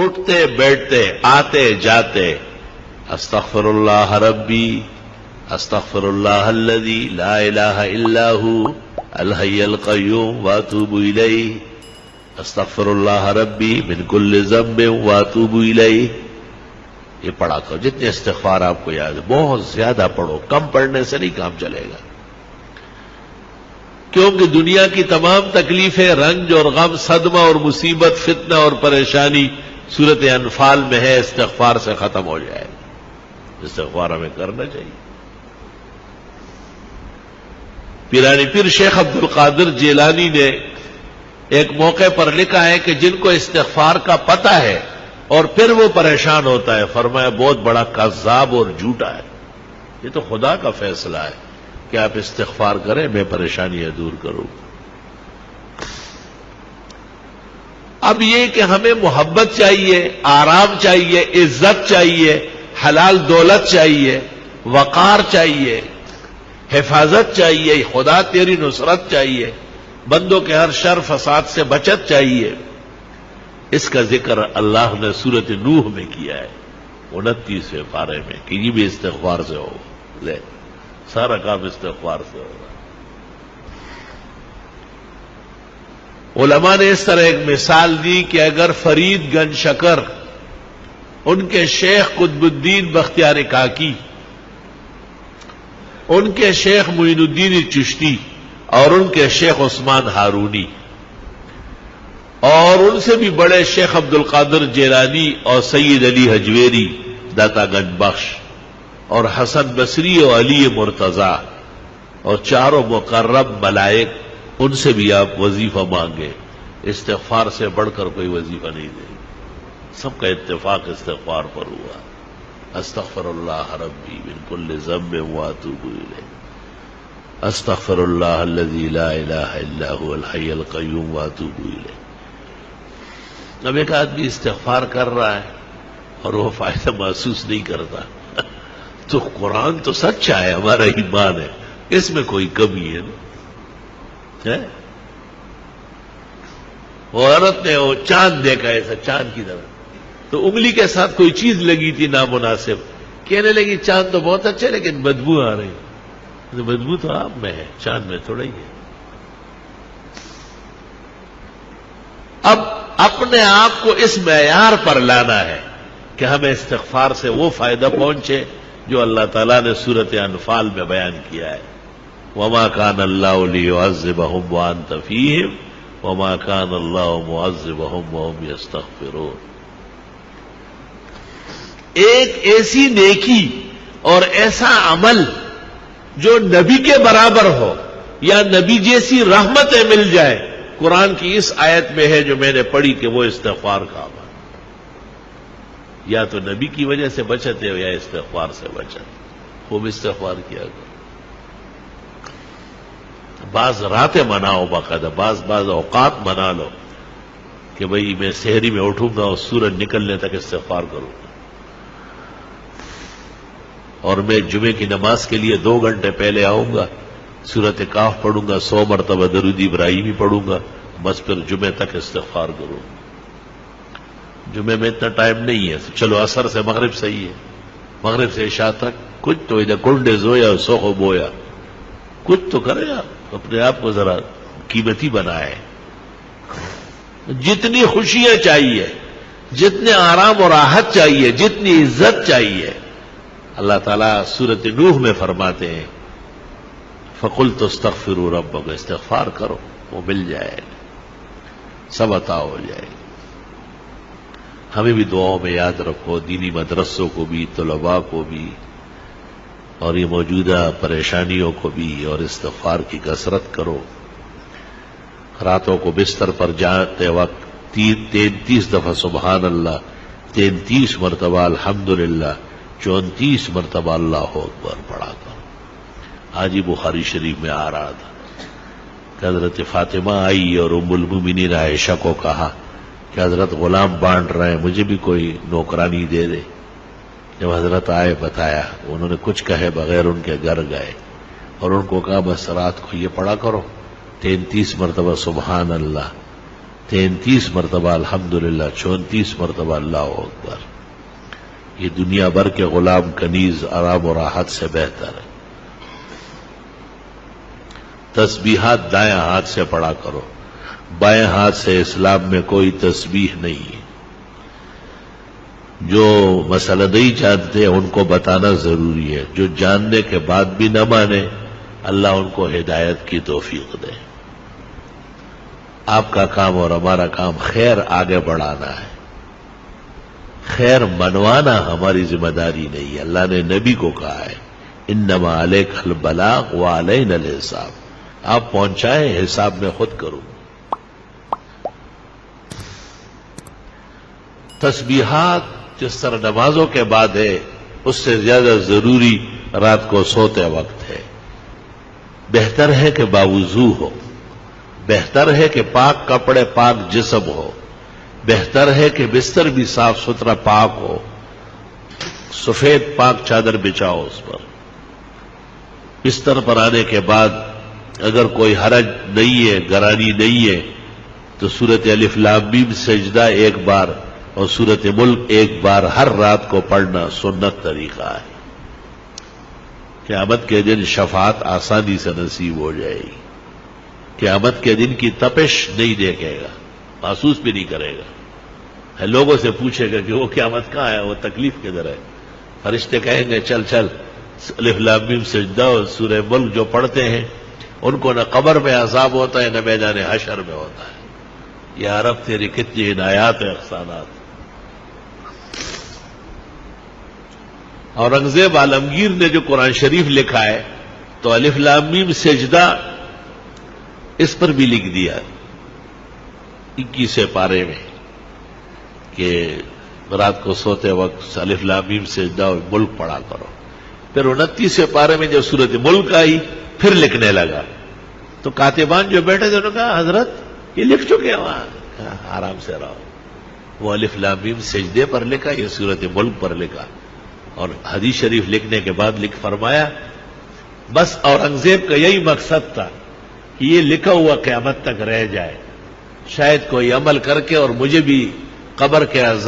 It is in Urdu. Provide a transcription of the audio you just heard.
اٹھتے بیٹھتے آتے جاتے استغفر اللہ ربی استغفر اللہ الذی لا الہ الا هو الحی القیوم واتوب الیہ استغفر اللہ ربی من کل ذنب واتوب الیہ. یہ پڑھا کرو جتنے استغفار آپ کو یاد ہے، بہت زیادہ پڑھو، کم پڑھنے سے نہیں کام چلے گا. کیونکہ دنیا کی تمام تکلیفیں، رنج اور غم، صدمہ اور مصیبت، فتنہ اور پریشانی سورت انفال میں ہے، استغفار سے ختم ہو جائے گا. استغفار ہمیں کرنا چاہیے. پیرانی پیر شیخ عبد القادر جیلانی نے ایک موقع پر لکھا ہے کہ جن کو استغفار کا پتہ ہے اور پھر وہ پریشان ہوتا ہے، فرمایا بہت بڑا کذاب اور جھوٹا ہے. یہ تو خدا کا فیصلہ ہے کہ آپ استغفار کریں، میں پریشانیاں دور کروں. اب یہ کہ ہمیں محبت چاہیے، آرام چاہیے، عزت چاہیے، حلال دولت چاہیے، وقار چاہیے، حفاظت چاہیے، خدا تیری نصرت چاہیے، بندوں کے ہر شر فساد سے بچت چاہیے. اس کا ذکر اللہ نے سورت نوح میں کیا ہے 29ویں پارے میں کہ یہ بھی استغفار سے ہو. لے سارا کام استغفار سے ہوگا. علماء نے اس طرح ایک مثال دی کہ اگر فرید گنج شکر ان کے شیخ قطب الدین بختیار کاکی، ان کے شیخ معین الدین چشتی اور ان کے شیخ عثمان ہارونی اور ان سے بھی بڑے شیخ عبد القادر جیلانی اور سید علی حجویری داتا گنج بخش اور حسن بصری اور علی مرتضی اور چاروں مقرب ملائک، ان سے بھی آپ وظیفہ مانگے. استغفار سے بڑھ کر کوئی وظیفہ نہیں دے. سب کا اتفاق استغفار پر ہوا. استغفر اللہ ربی من کل ذنب واتوب الیہ استغفر اللہ الذی لا الہ الا هو الحی القیوم واتوب الیہ. اب ایک آدمی استغفار کر رہا ہے اور وہ فائدہ محسوس نہیں کرتا تو قرآن تو سچا ہے، ہمارا ایمان ہے، اس میں کوئی کمی ہے نا. وہ عورت نے وہ چاند دیکھا ایسا چاند کی طرح، تو انگلی کے ساتھ کوئی چیز لگی تھی نامناسب، کہنے لگی چاند تو بہت اچھے لیکن بدبو آ رہی. بدبو تو آپ میں ہے، چاند میں تھوڑا ہی ہے. اب اپنے آپ کو اس معیار پر لانا ہے کہ ہمیں استغفار سے وہ فائدہ پہنچے جو اللہ تعالیٰ نے سورت انفال میں بیان کیا ہے. وما كان الله ليعذبهم وانت فيهم وما كان الله معذبهم وهم يستغفرون. ایک ایسی نیکی اور ایسا عمل جو نبی کے برابر ہو یا نبی جیسی رحمتیں مل جائے، قرآن کی اس آیت میں ہے جو میں نے پڑھی کہ وہ استغفار کا عمل. یا تو نبی کی وجہ سے بچت ہے یا استغفار سے بچت. خوب استغفار کیا کرو. بعض راتیں مناؤ، باقاعدہ بعض اوقات منا لو کہ بھئی میں سحری میں اٹھوں گا اور سورج نکلنے تک استغفار کروں گا، اور میں جمعے کی نماز کے لیے 2 گھنٹے پہلے آؤں گا، سورت کاف پڑھوں گا، 100 مرتبہ درود ابراہیمی پڑھوں گا، بس پھر جمعے تک استغفار کروں گا. جمعے میں اتنا ٹائم نہیں ہے، چلو عصر سے مغرب صحیح ہے، مغرب سے عشاء تک کچھ تو ادھر کنڈے زویا سوخو بویا، کچھ تو کرے آپ، اپنے آپ کو ذرا قیمتی بنائے. جتنی خوشیاں چاہیے، جتنے آرام اور راحت چاہیے، جتنی عزت چاہیے، اللہ تعالیٰ سورۃ نوح میں فرماتے ہیں فَقُلْتُ اسْتَغْفِرُوا رَبَّكُمْ، استغفار کرو وہ مل جائے گا، سب عطا ہو جائے گا. ہمیں بھی دعاؤں میں یاد رکھو، دینی مدرسوں کو بھی، طلباء کو بھی، اور یہ موجودہ پریشانیوں کو بھی، اور استغفار کی کثرت کرو. راتوں کو بستر پر جاتے وقت 33 دفعہ سبحان اللہ، 33 مرتبہ الحمدللہ، 34 مرتبہ اللہ اکبر پڑھا کرو. آج ہی بخاری شریف میں آ رہا تھا کہ حضرت فاطمہ آئی اور ام المومنین عائشہ کو کہا کہ حضرت غلام بانٹ رہے ہیں، مجھے بھی کوئی نوکرانی دے دے. جب حضرت آئے بتایا، انہوں نے کچھ کہے بغیر ان کے گھر گئے اور ان کو کہا بس رات کو یہ پڑھا کرو 33 مرتبہ سبحان اللہ، 33 مرتبہ الحمدللہ، 34 مرتبہ اللہ اکبر، یہ دنیا بھر کے غلام کنیز آرام و راحت سے بہتر ہے۔ تسبیحات دائیں ہاتھ سے پڑھا کرو، بائیں ہاتھ سے اسلام میں کوئی تسبیح نہیں ہے۔ جو مسئلہ نہیں جانتے ان کو بتانا ضروری ہے، جو جاننے کے بعد بھی نہ مانے اللہ ان کو ہدایت کی توفیق دے۔ آپ کا کام اور ہمارا کام خیر آگے بڑھانا ہے، خیر منوانا ہماری ذمہ داری نہیں ہے۔ اللہ نے نبی کو کہا ہے انما علیک البلاغ وعلینا الحساب، آپ پہنچائیں، حساب میں خود کروں۔ تسبیحات جس طرح نمازوں کے بعد ہے اس سے زیادہ ضروری رات کو سوتے وقت ہے۔ بہتر ہے کہ باوضو ہو، بہتر ہے کہ پاک کپڑے پاک جسم ہو، بہتر ہے کہ بستر بھی صاف ستھرا پاک ہو، سفید پاک چادر بچھاؤ اس پر۔ بستر پر آنے کے بعد اگر کوئی حرج نہیں ہے، گرانی نہیں ہے، تو سورۃ الف لام میم سجدہ ایک بار اور سورۃ ملک ایک بار ہر رات کو پڑھنا سنت طریقہ ہے۔ قیامت کے دن شفاعت آسانی سے نصیب ہو جائے گی، قیامت کے دن کی تپش نہیں دیکھے گا، محسوس بھی نہیں کرے گا۔ لوگوں سے پوچھے گا کہ وہ قیامت کہاں ہے، وہ تکلیف کدھر ہے؟ فرشتے کہیں گے چل چل، الف لام میم سجدہ اور سورہ ملک جو پڑھتے ہیں ان کو نہ قبر میں عذاب ہوتا ہے نہ میدان حشر میں ہوتا ہے۔ یا رب تیری کتنی عنایات و احسانات۔ اورنگزیب عالمگیر نے جو قرآن شریف لکھا ہے تو الف لام میم سجدہ اس پر بھی لکھ دیا 21 پارے میں کہ رات کو سوتے وقت الف لام میم سجدہ اور ملک پڑھا کرو۔ پھر 29 پارے میں جب سورۃ ملک آئی پھر لکھنے لگا تو کاتبان جو بیٹھے تھے انہوں نے کہا حضرت یہ لکھ چکے وہاں، کہا آرام سے رہو، وہ الف لام میم سجدے پر لکھا، یہ سورۃ ملک پر لکھا۔ اور حدیث شریف لکھنے کے بعد لکھ فرمایا بس اورنگزیب کا یہی مقصد تھا کہ یہ لکھا ہوا قیامت تک رہ جائے، شاید کوئی عمل کر کے اور مجھے بھی قبر کے